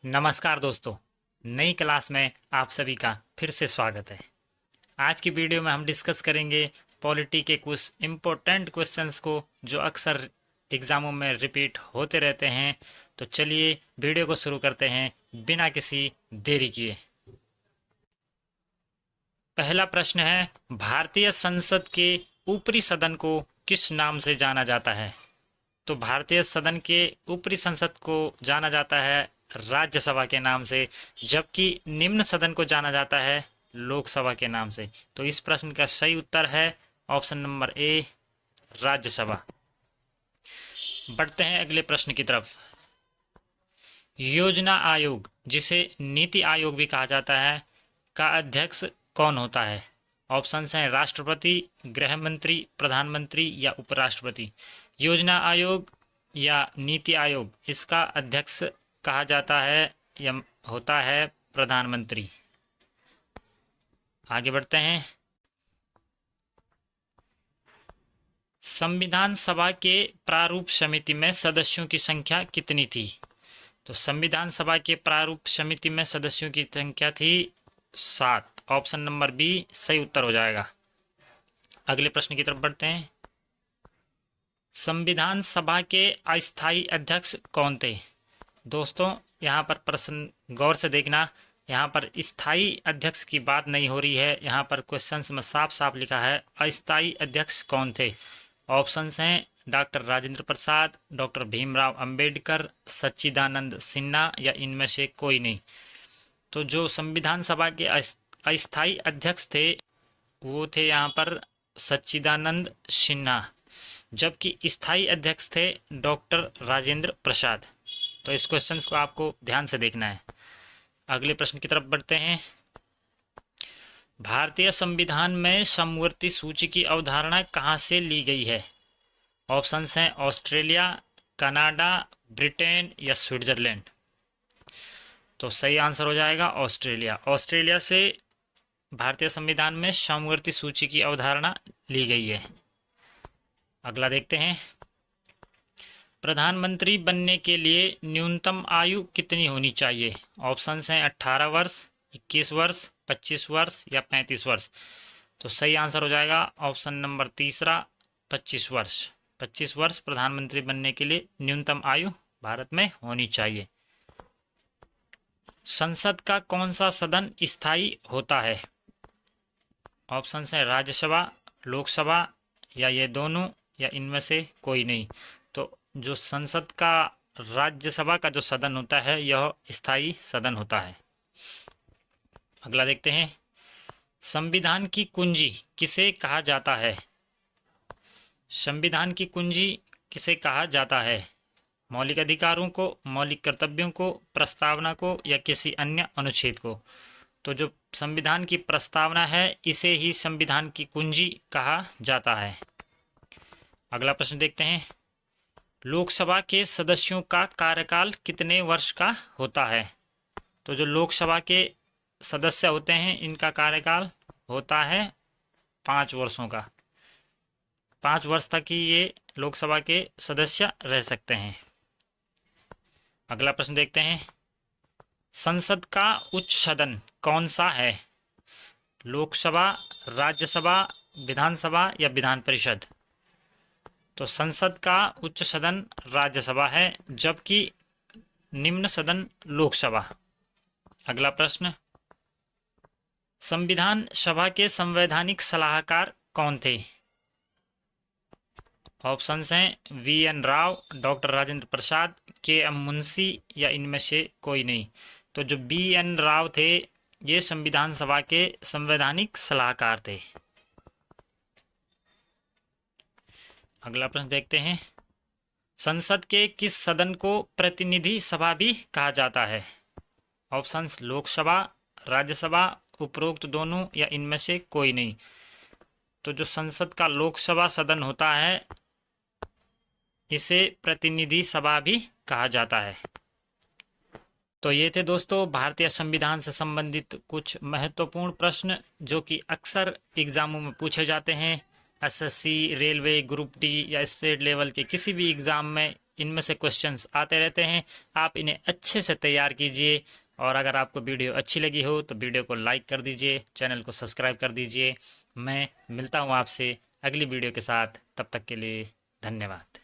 नमस्कार दोस्तों, नई क्लास में आप सभी का फिर से स्वागत है। आज की वीडियो में हम डिस्कस करेंगे पॉलिटी के कुछ इम्पोर्टेंट क्वेश्चंस को जो अक्सर एग्ज़ामों में रिपीट होते रहते हैं। तो चलिए वीडियो को शुरू करते हैं बिना किसी देरी किए। पहला प्रश्न है, भारतीय संसद के ऊपरी सदन को किस नाम से जाना जाता है? तो भारतीय सदन के ऊपरी संसद को जाना जाता है राज्यसभा के नाम से, जबकि निम्न सदन को जाना जाता है लोकसभा के नाम से। तो इस प्रश्न का सही उत्तर है ऑप्शन नंबर ए, राज्यसभा। बढ़ते हैं अगले प्रश्न की तरफ। योजना आयोग, जिसे नीति आयोग भी कहा जाता है, का अध्यक्ष कौन होता है? ऑप्शंस हैं राष्ट्रपति, गृह मंत्री, प्रधानमंत्री या उपराष्ट्रपति। योजना आयोग या नीति आयोग, इसका अध्यक्ष कहा जाता है या होता है प्रधानमंत्री। आगे बढ़ते हैं। संविधान सभा के प्रारूप समिति में सदस्यों की संख्या कितनी थी? तो संविधान सभा के प्रारूप समिति में सदस्यों की संख्या थी 7। ऑप्शन नंबर बी सही उत्तर हो जाएगा। अगले प्रश्न की तरफ बढ़ते हैं। संविधान सभा के अस्थायी अध्यक्ष कौन थे? दोस्तों, यहाँ पर प्रश्न गौर से देखना, यहाँ पर स्थायी अध्यक्ष की बात नहीं हो रही है। यहाँ पर क्वेश्चंस में साफ साफ लिखा है अस्थायी अध्यक्ष कौन थे। ऑप्शंस हैं डॉक्टर राजेंद्र प्रसाद, डॉक्टर भीमराव अंबेडकर, सच्चिदानंद सिन्हा या इनमें से कोई नहीं। तो जो संविधान सभा के अस्थायी अध्यक्ष थे वो थे यहाँ पर सच्चिदानंद सिन्हा, जबकि स्थायी अध्यक्ष थे डॉक्टर राजेंद्र प्रसाद। तो इस क्वेश्चन को आपको ध्यान से देखना है। अगले प्रश्न की तरफ बढ़ते हैं। भारतीय संविधान में समवर्ती सूची की अवधारणा कहाँ से ली गई है? ऑप्शंस हैं ऑस्ट्रेलिया, कनाडा, ब्रिटेन या स्विट्जरलैंड। तो सही आंसर हो जाएगा ऑस्ट्रेलिया। ऑस्ट्रेलिया से भारतीय संविधान में समवर्ती सूची की अवधारणा ली गई है। अगला देखते हैं। प्रधानमंत्री बनने के लिए न्यूनतम आयु कितनी होनी चाहिए? ऑप्शंस हैं 18 वर्ष, 21 वर्ष, 25 वर्ष या 35 वर्ष। तो सही आंसर हो जाएगा ऑप्शन नंबर तीसरा, 25 वर्ष। 25 वर्ष प्रधानमंत्री बनने के लिए न्यूनतम आयु भारत में होनी चाहिए। संसद का कौन सा सदन स्थायी होता है? ऑप्शंस हैं राज्यसभा, लोकसभा या ये दोनों या इनमें से कोई नहीं। तो जो संसद का राज्यसभा का जो सदन होता है यह स्थायी सदन होता है। अगला देखते हैं। संविधान की कुंजी किसे कहा जाता है? संविधान की कुंजी किसे कहा जाता है? मौलिक अधिकारों को, मौलिक कर्तव्यों को, प्रस्तावना को या किसी अन्य अनुच्छेद को। तो जो संविधान की प्रस्तावना है इसे ही संविधान की कुंजी कहा जाता है। अगला प्रश्न देखते हैं। लोकसभा के सदस्यों का कार्यकाल कितने वर्ष का होता है? तो जो लोकसभा के सदस्य होते हैं इनका कार्यकाल होता है 5 वर्षों का। 5 वर्ष तक ही ये लोकसभा के सदस्य रह सकते हैं। अगला प्रश्न देखते हैं। संसद का उच्च सदन कौन सा है? लोकसभा, राज्यसभा, विधानसभा या विधान परिषद। तो संसद का उच्च सदन राज्यसभा है, जबकि निम्न सदन लोकसभा। अगला प्रश्न। संविधान सभा के संवैधानिक सलाहकार कौन थे? ऑप्शंस हैं VN. Rao, doctor Rajendra Prasad, KM. Munshi या इनमें से कोई नहीं। तो जो वी.एन. राव थे ये संविधान सभा के संवैधानिक सलाहकार थे। अगला प्रश्न देखते हैं। संसद के किस सदन को प्रतिनिधि सभा भी कहा जाता है? ऑप्शंस लोकसभा, राज्यसभा, उपरोक्त दोनों या इनमें से कोई नहीं। तो जो संसद का लोकसभा सदन होता है इसे प्रतिनिधि सभा भी कहा जाता है। तो ये थे दोस्तों भारतीय संविधान से संबंधित कुछ महत्वपूर्ण प्रश्न जो कि अक्सर एग्जामों में पूछे जाते हैं। एसएससी, रेलवे, ग्रुप डी या स्टेट लेवल के किसी भी एग्ज़ाम में इनमें से क्वेश्चंस आते रहते हैं, आप इन्हें अच्छे से तैयार कीजिए। और अगर आपको वीडियो अच्छी लगी हो तो वीडियो को लाइक कर दीजिए, चैनल को सब्सक्राइब कर दीजिए। मैं मिलता हूँ आपसे अगली वीडियो के साथ, तब तक के लिए धन्यवाद।